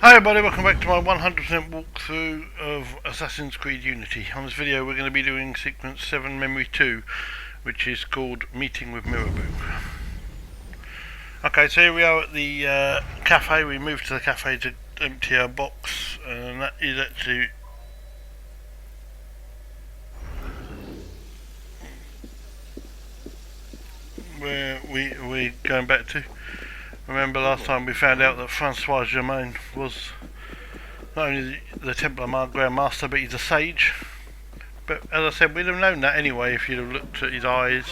Hi everybody, welcome back to my 100% walkthrough of Assassin's Creed Unity. On this video we're going to be doing sequence 7 memory 2, which is called Meeting with Mirabeau. Okay, so here we are at the cafe. We moved to the cafe to empty our box, and that is actually where we're going back to. Remember last time we found out that Francois Germain was not only the Templar Grand Master, but he's a sage. But as I said, we'd have known that anyway if you'd have looked at his eyes.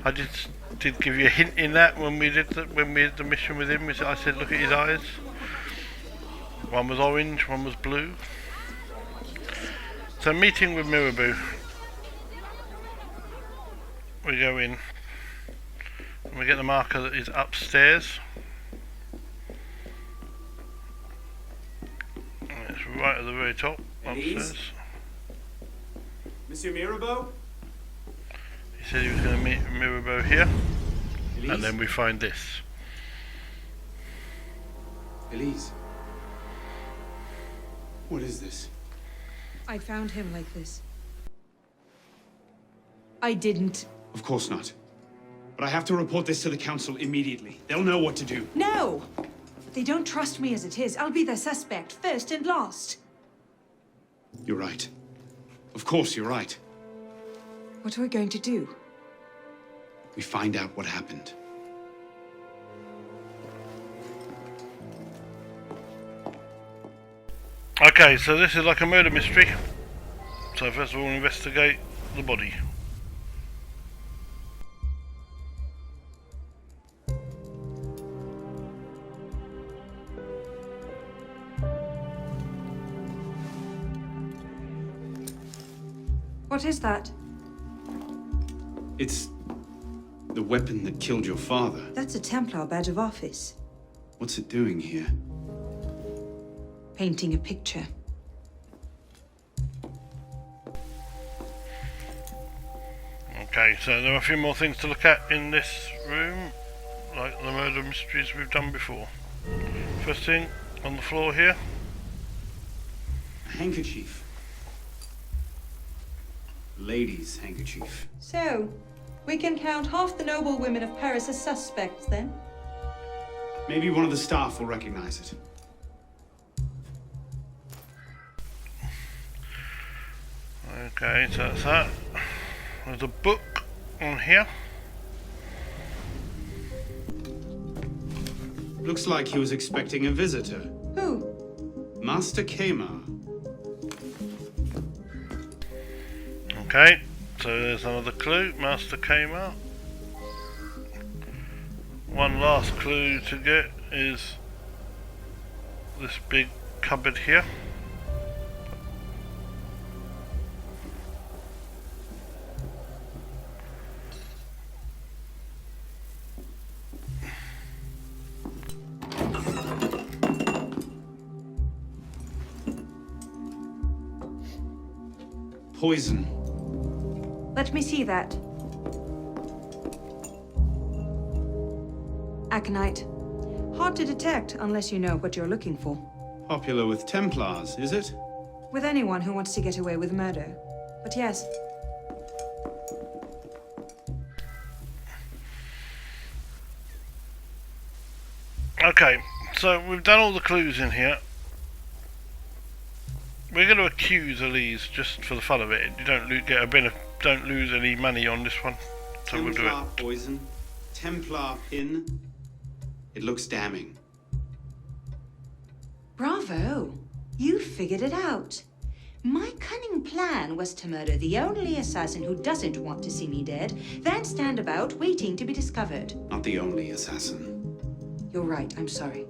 I did give you a hint in that when we did the mission with him. I said look at his eyes. One was orange, one was blue. So meeting with Mirabeau. We go in. And we get the marker that is upstairs. And it's right at the very top, upstairs. Monsieur Mirabeau? He said he was going to meet Mirabeau here. Elise? And then we find this. Elise? What is this? I found him like this. I didn't. Of course not. But I have to report this to the council immediately. They'll know what to do. No! They don't trust me as it is. I'll be their suspect, first and last. You're right. Of course you're right. What are we going to do? We find out what happened. Okay, so this is like a murder mystery. So first of all, investigate the body. What is that? It's the weapon that killed your father. That's a Templar badge of office. What's it doing here? Painting a picture. Okay, so there are a few more things to look at in this room, like the murder mysteries we've done before. First thing, on the floor here. A handkerchief. Lady's handkerchief. So, we can count half the noble women of Paris as suspects, then? Maybe one of the staff will recognize it. Okay, so that's that. There's a book on here. Looks like he was expecting a visitor. Who? Master Kumar. Okay, so there's another clue, Master Kumar. One last clue to get is this big cupboard here. Poison. Let me see that. Aconite. Hard to detect unless you know what you're looking for. Popular with Templars, is it? With anyone who wants to get away with murder. But yes. Okay, so we've done all the clues in here. We're going to accuse Elise just for the fun of it. You don't get a benefit. Don't lose any money on this one, so we'll do it. Templar poison. Templar pin. It looks damning. Bravo! You figured it out. My cunning plan was to murder the only assassin who doesn't want to see me dead, then stand about waiting to be discovered. Not the only assassin. You're right, I'm sorry.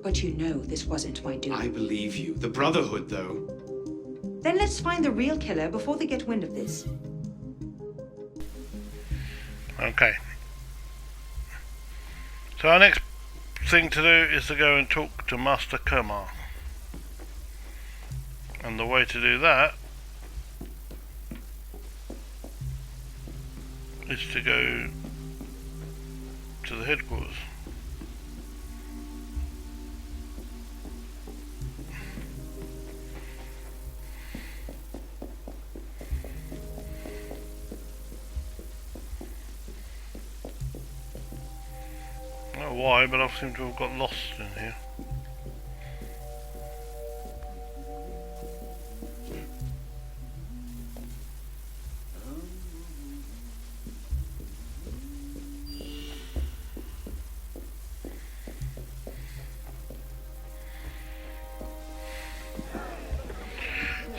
But you know this wasn't my doing. I believe you. The Brotherhood, though. Then let's find the real killer before they get wind of this. Okay. So our next thing to do is to go and talk to Master Kumar. And the way to do that is to go to the headquarters. why, but I seem to have got lost in here.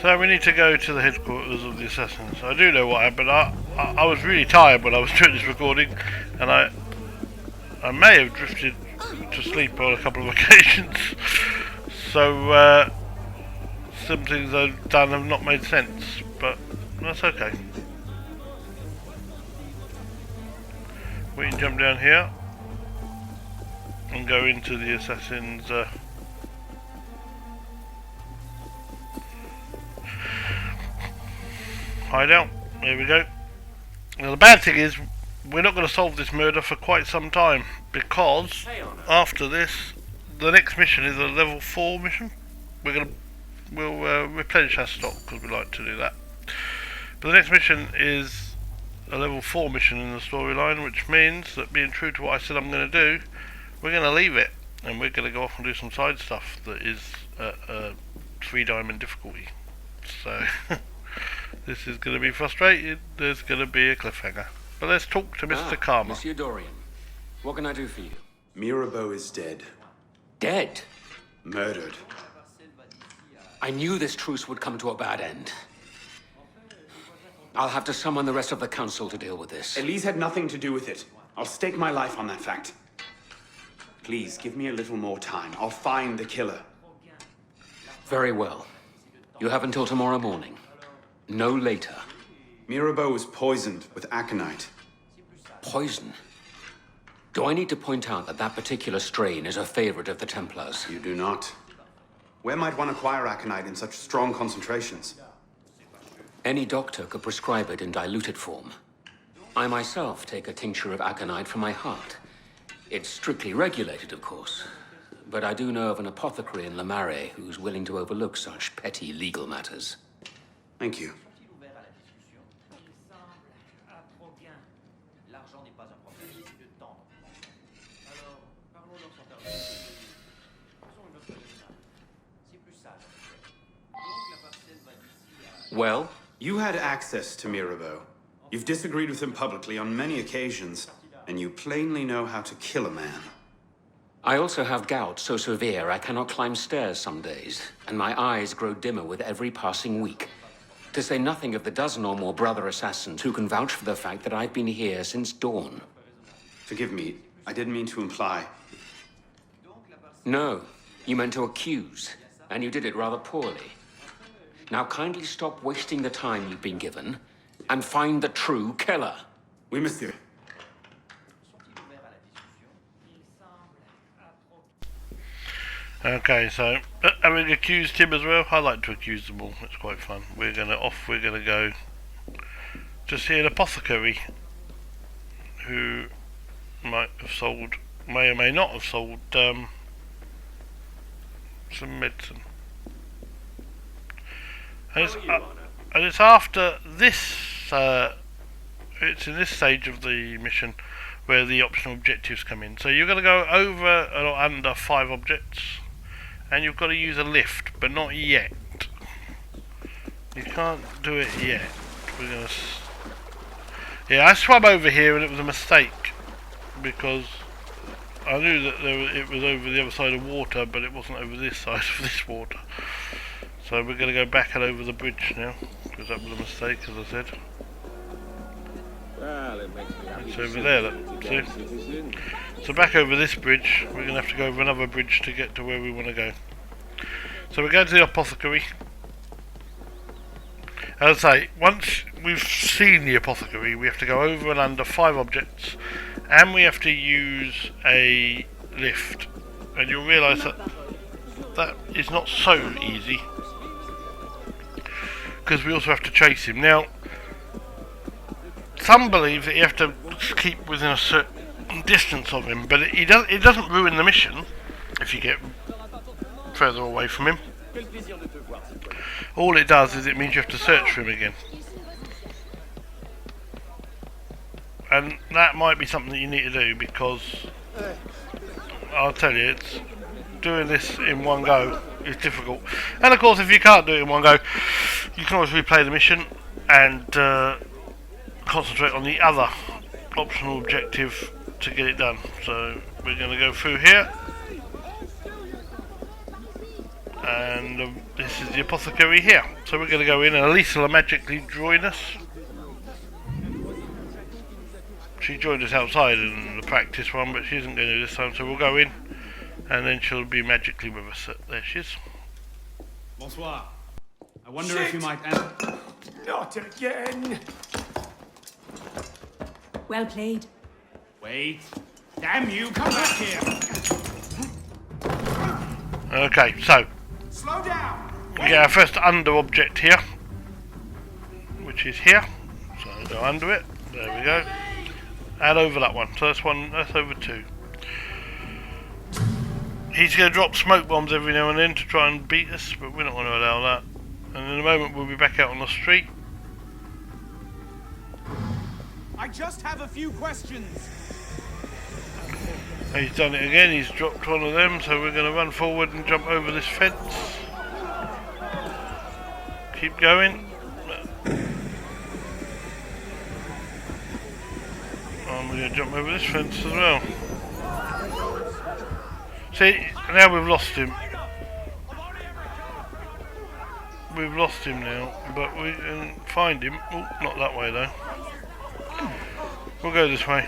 So we need to go to the headquarters of the assassins. I do know what happened. I was really tired when I was doing this recording, and I may have drifted to sleep on a couple of occasions. So some things I've done have not made sense, but that's okay. We can jump down here and go into the assassin's hideout. There we go. Now the bad thing is we're not going to solve this murder for quite some time, because after this the next mission is a level 4 mission. We'll replenish our stock because we like to do that. But the next mission is a level 4 mission in the storyline, which means that, being true to what I said I'm going to do, we're going to leave it and we're going to go off and do some side stuff that is 3 diamond difficulty. So this is going to be frustrating. There's going to be a cliffhanger. But let's talk to Mr. Karma. Monsieur Dorian, what can I do for you? Mirabeau is dead. Dead? Murdered. I knew this truce would come to a bad end. I'll have to summon the rest of the council to deal with this. Elise had nothing to do with it. I'll stake my life on that fact. Please, give me a little more time. I'll find the killer. Very well. You have until tomorrow morning. No later. Mirabeau was poisoned with aconite. Poison? Do I need to point out that that particular strain is a favorite of the Templars? You do not. Where might one acquire aconite in such strong concentrations? Any doctor could prescribe it in diluted form. I myself take a tincture of aconite for my heart. It's strictly regulated, of course. But I do know of an apothecary in Mirabeau who's willing to overlook such petty legal matters. Thank you. Well? You had access to Mirabeau. You've disagreed with him publicly on many occasions, and you plainly know how to kill a man. I also have gout so severe I cannot climb stairs some days, and my eyes grow dimmer with every passing week. To say nothing of the dozen or more brother assassins who can vouch for the fact that I've been here since dawn. Forgive me, I didn't mean to imply. No, you meant to accuse, and you did it rather poorly. Now kindly stop wasting the time you've been given, and find the true killer. Oui, monsieur. Okay, so having accused him as well, I like to accuse them all. It's quite fun. We're gonna go to see an apothecary who may or may not have sold some medicine. And it's after this. It's in this stage of the mission where the optional objectives come in. So you're going to go over or under 5 objects, and you've got to use a lift, but not yet. You can't do it yet. We're gonna. Yeah, I swam over here and it was a mistake because I knew that it was over the other side of water, but it wasn't over this side of this water. So we're going to go back and over the bridge now, because that was a mistake, as I said. It's over there, look, see? So back over this bridge, we're going to have to go over another bridge to get to where we want to go. So we're going to the apothecary. As I say, once we've seen the apothecary, we have to go over and under 5 objects, and we have to use a lift. And you'll realise that is not so easy, because we also have to chase him. Now, some believe that you have to keep within a certain distance of him, but it doesn't ruin the mission if you get further away from him. All it does is it means you have to search for him again. And that might be something that you need to do, because I'll tell you, it's doing this in one go is difficult. And of course, if you can't do it in one go, you can always replay the mission and concentrate on the other optional objective to get it done. So we're going to go through here, and this is the Apothecary here. So we're going to go in, and Elisa will magically join us. She joined us outside in the practice one, but she isn't going to do this time, so we'll go in, and then she'll be magically with us. There she is. Bonsoir. I wonder if you might... Not again! Well played. Wait. Damn you, come back here! Okay, so Slow down! we get our first under object here, which is here. So go under it. There we go. And over that one. So that's one. That's over two. He's going to drop smoke bombs every now and then to try and beat us, but we're not going to allow that. And in a moment we'll be back out on the street. I just have a few questions. He's done it again. He's dropped one of them, so we're going to run forward and jump over this fence. Keep going. And we're going to jump over this fence as well. See, now we've lost him. We've lost him now, but we can find him. Oh, not that way though. We'll go this way.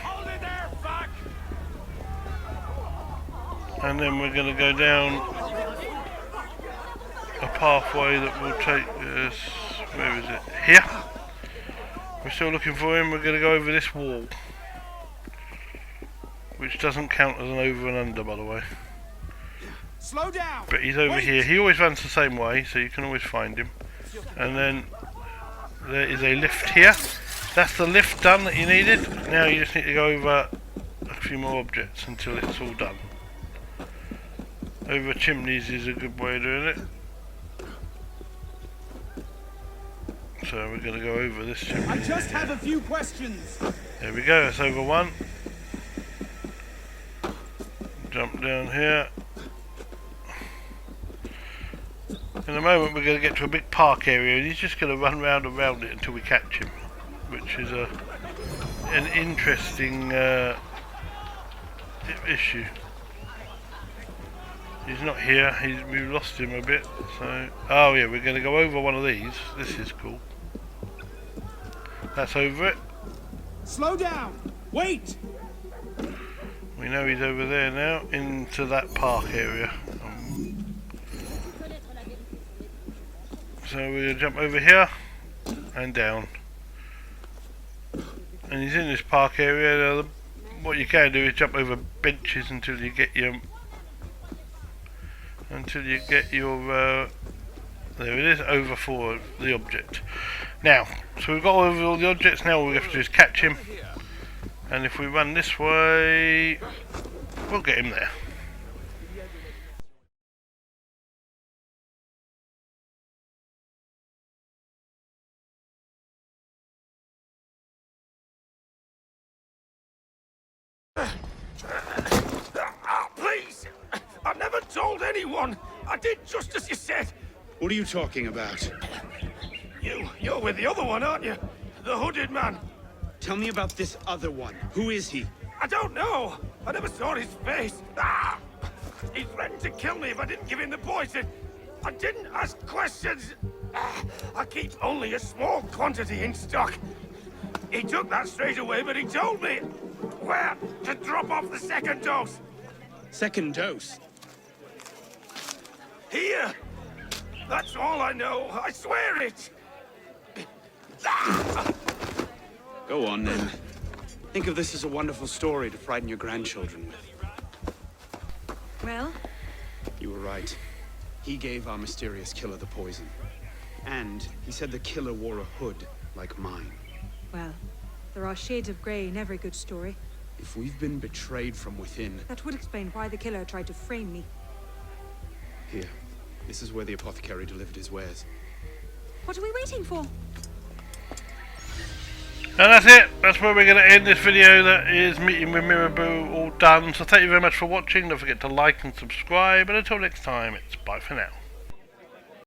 And then we're going to go down a pathway that will take us... Where is it? Here. We're still looking for him. We're going to go over this wall, which doesn't count as an over and under, by the way. Slow down! But he's over here. He always runs the same way, so you can always find him. And then there is a lift here. That's the lift done that you needed. Now you just need to go over a few more objects until it's all done. Over chimneys is a good way of doing it. So we're going to go over this chimney. I just have a few questions. There we go, that's over one. Jump down here. In a moment we're going to get to a big park area, and he's just going to run round and round it until we catch him, which is an interesting issue. He's not here, we've lost him a bit, so... Oh yeah, we're going to go over one of these. This is cool. That's over it. Slow down! Wait! We know he's over there now, into that park area. So we're going to jump over here and down. And he's in this park area. Now, what you can do is jump over benches until you get your... there it is, over for the object. Now, so we've got over all the objects. Now all we have to do is catch him. And if we run this way, we'll get him there. Please! I never told anyone! I did just as you said! What are you talking about? You're with the other one, aren't you? The hooded man. Tell me about this other one. Who is he? I don't know. I never saw his face. Ah! He threatened to kill me if I didn't give him the poison. I didn't ask questions. Ah, I keep only a small quantity in stock. He took that straight away, but he told me where to drop off the second dose. Second dose? Here. That's all I know. I swear it. Ah! Go on, then. Think of this as a wonderful story to frighten your grandchildren with. Well? You were right. He gave our mysterious killer the poison. And he said the killer wore a hood like mine. Well, there are shades of grey in every good story. If we've been betrayed from within... That would explain why the killer tried to frame me. Here. This is where the apothecary delivered his wares. What are we waiting for? And that's it. That's where we're going to end this video. That is meeting with Mirabeau all done. So thank you very much for watching. Don't forget to like and subscribe. And until next time, it's bye for now.